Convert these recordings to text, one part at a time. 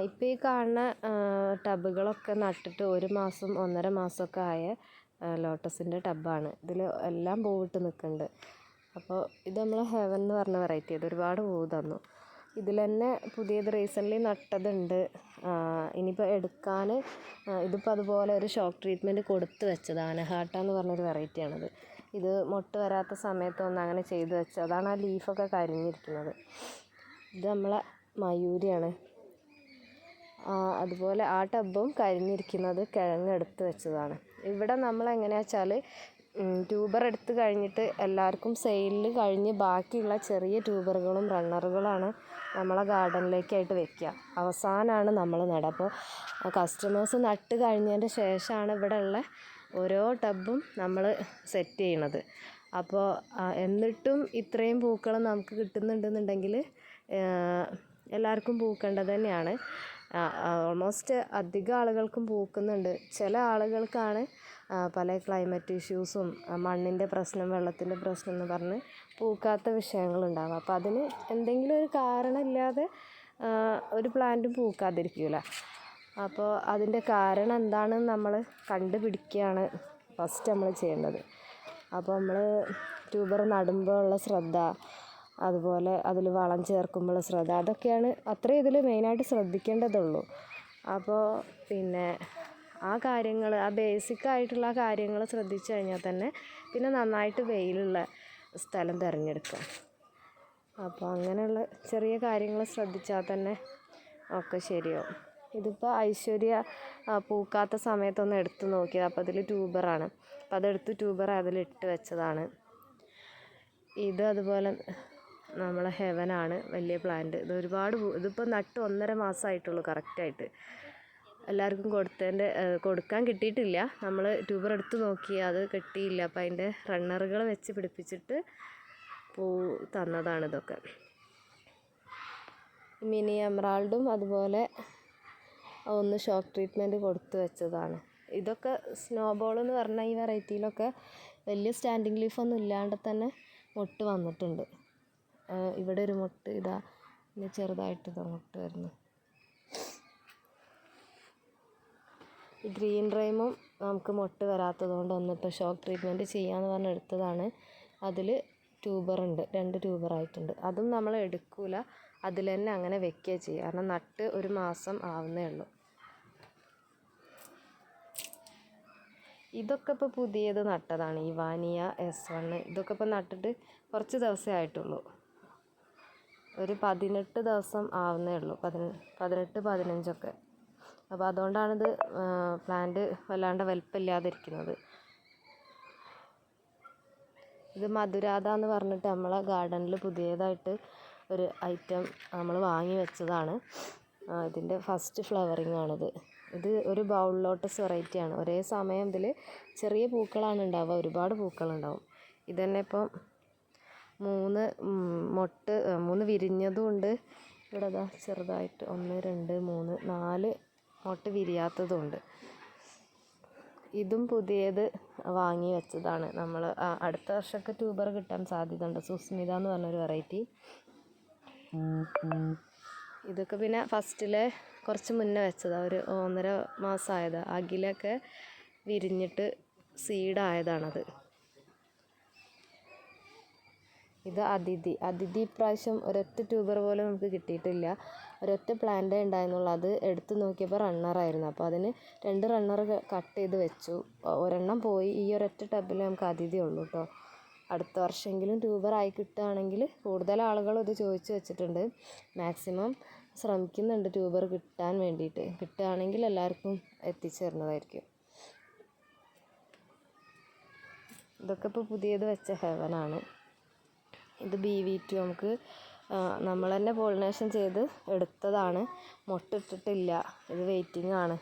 ഇപ്പോൾ ഈ കാണുന്ന ടബുകളൊക്കെ നട്ടിട്ട് 1 മാസം 1.5 മാസമൊക്കെ ആയ ലോട്ടസിൻ്റെ ടബ്ബാണ്. ഇതിൽ എല്ലാം പൂവിട്ട് നിൽക്കുന്നുണ്ട്. അപ്പോൾ ഇത് നമ്മൾ ഹെവൻ എന്ന് പറഞ്ഞ വെറൈറ്റി. ഇത് ഒരുപാട് പൂവ് തന്നു. ഇതിൽ തന്നെ പുതിയത് റീസെൻ്റ്ലി നട്ടതുണ്ട്. ഇനിയിപ്പോൾ എടുക്കാൻ ഇതിപ്പോൾ അതുപോലെ ഒരു ഷോക്ക് ട്രീറ്റ്മെൻറ്റ് കൊടുത്ത് വെച്ചതാണ്. ഹാട്ട എന്ന് പറഞ്ഞൊരു വെറൈറ്റിയാണത്. ഇത് മൊട്ട് വരാത്ത സമയത്തൊന്ന് അങ്ങനെ ചെയ്ത് വെച്ചത്. അതാണ് ആ ലീഫൊക്കെ കരിഞ്ഞിരിക്കുന്നത്. ഇത് നമ്മളെ മയൂരിയാണ്. അതുപോലെ ആ ടബും കരിഞ്ഞിരിക്കുന്നത് കിഴങ്ങെടുത്ത് വെച്ചതാണ്. ഇവിടെ നമ്മൾ എങ്ങനെയാണെന്ന് വെച്ചാൽ ട്യൂബർ എടുത്ത് കഴിഞ്ഞിട്ട് എല്ലാവർക്കും സെയിലിൽ കഴിഞ്ഞ് ബാക്കിയുള്ള ചെറിയ ട്യൂബറുകളും റണ്ണറുകളാണ് നമ്മളെ ഗാർഡനിലേക്കായിട്ട് വെക്കുക. അവസാനമാണ് നമ്മൾ നടുക. അപ്പോൾ കസ്റ്റമേഴ്സ് നട്ട് കഴിഞ്ഞതിൻ്റെ ശേഷമാണ് ഇവിടെ ഉള്ള ഓരോ ടബും നമ്മൾ സെറ്റ് ചെയ്യണത്. അപ്പോൾ എന്നിട്ടും ഇത്രയും പൂക്കൾ നമുക്ക് കിട്ടുന്നുണ്ടെന്നുണ്ടെങ്കിൽ എല്ലാവർക്കും പൂക്കേണ്ടത് തന്നെയാണ്. ഓൾമോസ്റ്റ് അധികം ആളുകൾക്കും പൂക്കുന്നുണ്ട്. ചില ആളുകൾക്കാണ് പല ക്ലൈമറ്റ് ഇഷ്യൂസും മണ്ണിൻ്റെ പ്രശ്നം, വെള്ളത്തിൻ്റെ പ്രശ്നം എന്ന് പറഞ്ഞ് പൂക്കാത്ത വിഷയങ്ങളുണ്ടാകും. അപ്പോൾ അതിന് എന്തെങ്കിലും ഒരു കാരണമില്ലാതെ ഒരു പ്ലാന്റും പൂക്കാതിരിക്കില്ല. അപ്പോൾ അതിൻ്റെ കാരണം എന്താണെന്ന് നമ്മൾ കണ്ടുപിടിക്കുകയാണ് ഫസ്റ്റ് നമ്മൾ ചെയ്യേണ്ടത്. അപ്പോൾ നമ്മൾ ട്യൂബർ നടുമ്പോൾ ഉള്ള ശ്രദ്ധ, അതുപോലെ അതിൽ വളം ചേർക്കുമ്പോൾ ശ്രദ്ധ, അതൊക്കെയാണ് അത്രയും ഇതിൽ മെയിനായിട്ട് ശ്രദ്ധിക്കേണ്ടതുള്ളൂ. അപ്പോൾ പിന്നെ ആ കാര്യങ്ങൾ, ആ ബേസിക്കായിട്ടുള്ള കാര്യങ്ങൾ ശ്രദ്ധിച്ചു കഴിഞ്ഞാൽ തന്നെ പിന്നെ നന്നായിട്ട് വെയിലുള്ള സ്ഥലം തിരഞ്ഞെടുക്കുക. അപ്പോൾ അങ്ങനെയുള്ള ചെറിയ കാര്യങ്ങൾ ശ്രദ്ധിച്ചാൽ തന്നെ ഒക്കെ ശരിയാവും. ഇതിപ്പോൾ ഐശ്വര്യ പൂക്കാത്ത സമയത്തൊന്ന് എടുത്ത് നോക്കിയത്. അപ്പോൾ അതിൽ ട്യൂബറാണ്. അപ്പോൾ അതെടുത്ത് ട്യൂബർ അതിലിട്ട് വെച്ചതാണ്. ഇത് അതുപോലെ നമ്മളെ ഹെവനാണ്, വലിയ പ്ലാന്റ്. ഇത് ഒരുപാട് ഇതിപ്പോൾ നട്ട് 1.5 മാസമായിട്ടുള്ളൂ കറക്റ്റായിട്ട്. എല്ലാവർക്കും കൊടുക്കാൻ കിട്ടിയിട്ടില്ല. നമ്മൾ ട്യൂബർ എടുത്ത് നോക്കി, അത് കിട്ടിയില്ല. അപ്പോൾ അതിൻ്റെ റണ്ണറുകൾ വെച്ച് പിടിപ്പിച്ചിട്ട് പൂ തന്നതാണ് ഇതൊക്കെ. മിനി എമറാൾഡും അതുപോലെ ഒന്ന് ഷോക്ക് ട്രീറ്റ്മെൻറ്റ് കൊടുത്ത് വെച്ചതാണ്. ഇതൊക്കെ സ്നോബോൾ എന്ന് പറഞ്ഞ ഈ വെറൈറ്റിയിലൊക്കെ വലിയ സ്റ്റാൻഡിങ് ലീഫൊന്നും ഇല്ലാണ്ട് തന്നെ മൊട്ട് വന്നിട്ടുണ്ട്. ഇവിടെ ഒരു മൊട്ട് ഇതാ, ഇനി ചെറുതായിട്ട് ഇതാ മൊട്ട് വരുന്നു. ഈ ഗ്രീൻ റൈമും നമുക്ക് മൊട്ട് വരാത്തത് കൊണ്ട് ഒന്നിപ്പോൾ ഷോക്ക് ട്രീറ്റ്മെൻറ്റ് ചെയ്യാമെന്ന് പറഞ്ഞ് എടുത്തതാണ്. അതിൽ ട്യൂബറുണ്ട്, 2 ട്യൂബറായിട്ടുണ്ട്. അതും നമ്മൾ എടുക്കില്ല, അതിൽ തന്നെ അങ്ങനെ വെക്കുക ചെയ്യുക. കാരണം നട്ട് 1 മാസം ആവുന്നേ ഉള്ളൂ. ഇതൊക്കെ ഇപ്പോൾ പുതിയത് നട്ടതാണ്. ഈ വാനിയ S1 ഇതൊക്കെ ഇപ്പോൾ നട്ടിട്ട് കുറച്ച് ദിവസമേ ആയിട്ടുള്ളൂ. ഒരു 18 ദിവസം ആവുന്നേ ഉള്ളൂ, 18 15ഒക്കെ. അപ്പോൾ അതുകൊണ്ടാണിത് പ്ലാന്റ് വല്ലാണ്ട് വലിപ്പമില്ലാതിരിക്കുന്നത്. ഇത് മധുരാധ എന്ന് പറഞ്ഞിട്ട് നമ്മളെ ഗാർഡനിൽ പുതിയതായിട്ട് ഒരു ഐറ്റം നമ്മൾ വാങ്ങി വെച്ചതാണ്. ഇതിൻ്റെ ഫസ്റ്റ് ഫ്ലവറിങ് ആണിത്. ഇത് ഒരു ബൗൾ ലോട്ടസ് വെറൈറ്റിയാണ്. ഒരേ സമയം ഇതിൽ ചെറിയ പൂക്കളാണ് ഉണ്ടാവുക, ഒരുപാട് പൂക്കളുണ്ടാവും. ഇതന്നെ ഇപ്പം 3 വിരിഞ്ഞതും ഉണ്ട്. ഇവിടെ ഇതാ ചെറുതായിട്ട് 1 2 3 4 മൊട്ട് വിരിയാത്തതും ഉണ്ട്. ഇതും പുതിയത് വാങ്ങി വെച്ചതാണ്. നമ്മൾ അടുത്ത വർഷമൊക്കെ ട്യൂബർ കിട്ടാൻ സാധ്യതയുണ്ട്. സുസ്മിത എന്ന് പറഞ്ഞൊരു വെറൈറ്റി. ഇതൊക്കെ പിന്നെ ഫസ്റ്റിലെ കുറച്ച് മുന്നേ വെച്ചതാണ്, ഒരു 1.5 മാസമായത്. അകിലൊക്കെ വിരിഞ്ഞിട്ട് സീഡായതാണത്. ഇത് അതിഥി ഇപ്രാവശ്യം ഒരൊറ്റ ട്യൂബർ പോലും നമുക്ക് കിട്ടിയിട്ടില്ല. ഒരൊറ്റ പ്ലാന്റേ ഉണ്ടായിരുന്നുള്ളൂ. അത് എടുത്ത് നോക്കിയപ്പോൾ റണ്ണറായിരുന്നു. അപ്പോൾ അതിന് 2 റണ്ണർ കട്ട് ചെയ്ത് വെച്ചു. ഒരെണ്ണം പോയി. ഈ ഒരൊറ്റ ടബിൽ നമുക്ക് അതിഥി ഉള്ളൂ കേട്ടോ. അടുത്ത വർഷമെങ്കിലും ട്യൂബറായി കിട്ടുകയാണെങ്കിൽ, കൂടുതൽ ആളുകളും ഇത് ചോദിച്ച് വെച്ചിട്ടുണ്ട്. മാക്സിമം ശ്രമിക്കുന്നുണ്ട് ട്യൂബർ കിട്ടാൻ വേണ്ടിയിട്ട്. കിട്ടുകയാണെങ്കിൽ എല്ലാവർക്കും എത്തിച്ചു തരുന്നതായിരിക്കും. ഇതൊക്കെ ഇപ്പോൾ പുതിയത് വെച്ച ഹെവനാണ്. ഇത് BV2 നമുക്ക് നമ്മൾ തന്നെ പോളിനേഷൻ ചെയ്ത് എടുത്തതാണ്. മൊട്ടിട്ടിട്ടില്ല, ഇത് വെയിറ്റിംഗ് ആണ്.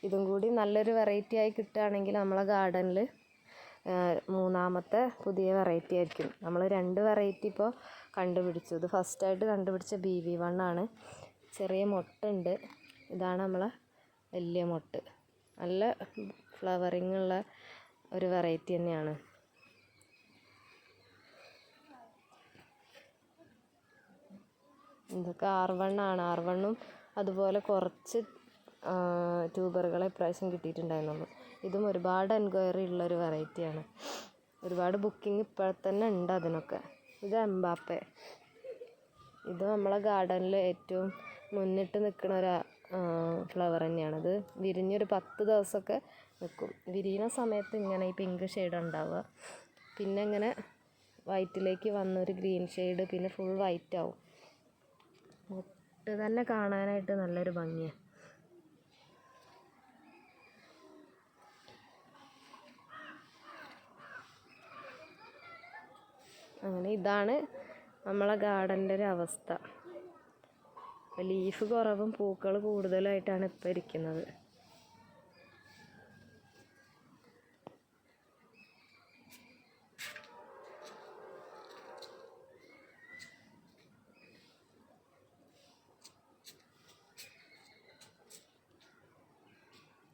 ഇതും കൂടി നല്ലൊരു വെറൈറ്റി ആയി കിട്ടുകയാണെങ്കിൽ നമ്മളെ ഗാർഡനിൽ 3ാമത്തെ പുതിയ വെറൈറ്റി ആയിരിക്കും. നമ്മൾ 2 വെറൈറ്റി ഇപ്പോൾ കണ്ടുപിടിച്ചു. ഇത് ഫസ്റ്റായിട്ട് കണ്ടുപിടിച്ച BV1 ആണ്. ചെറിയ മൊട്ടുണ്ട്. ഇതാണ് നമ്മളെ വലിയ മൊട്ട്. നല്ല ഫ്ലവറിങ് ഉള്ള ഒരു വെറൈറ്റി തന്നെയാണ്. ഇതൊക്കെ R1 ആണ്. R1ഉം അതുപോലെ കുറച്ച് ട്യൂബറുകളെ ഇപ്രാവശ്യം കിട്ടിയിട്ടുണ്ടായിരുന്നുള്ളൂ. ഇതും ഒരുപാട് എൻക്വയറി ഉള്ളൊരു വെറൈറ്റിയാണ്. ഒരുപാട് ബുക്കിംഗ് ഇപ്പോൾ തന്നെ ഉണ്ട് അതിനൊക്കെ. ഇത് എംബാപ്പെ. ഇത് നമ്മളെ ഗാർഡനിൽ ഏറ്റവും മുന്നിട്ട് നിൽക്കുന്ന ഒരു ഫ്ലവർ തന്നെയാണ്. ഇത് വിരിഞ്ഞൊരു 10 ദിവസമൊക്കെ നിൽക്കും. വിരിയുന്ന സമയത്ത് ഇങ്ങനെ ഈ പിങ്ക് ഷെയ്ഡ് ഉണ്ടാവുക, പിന്നെ ഇങ്ങനെ വൈറ്റിലേക്ക് വന്നൊരു ഗ്രീൻ ഷെയ്ഡ്, പിന്നെ ഫുൾ വൈറ്റ് ആവും. മൊട്ട് തന്നെ കാണാനായിട്ട് നല്ലൊരു ഭംഗിയാണ്. അങ്ങനെ ഇതാണ് നമ്മളെ ഗാർഡൻ്റെ ഒരു അവസ്ഥ. ലീഫ് കുറവും പൂക്കൾ കൂടുതലായിട്ടാണ് ഇപ്പോൾ ഇരിക്കുന്നത്.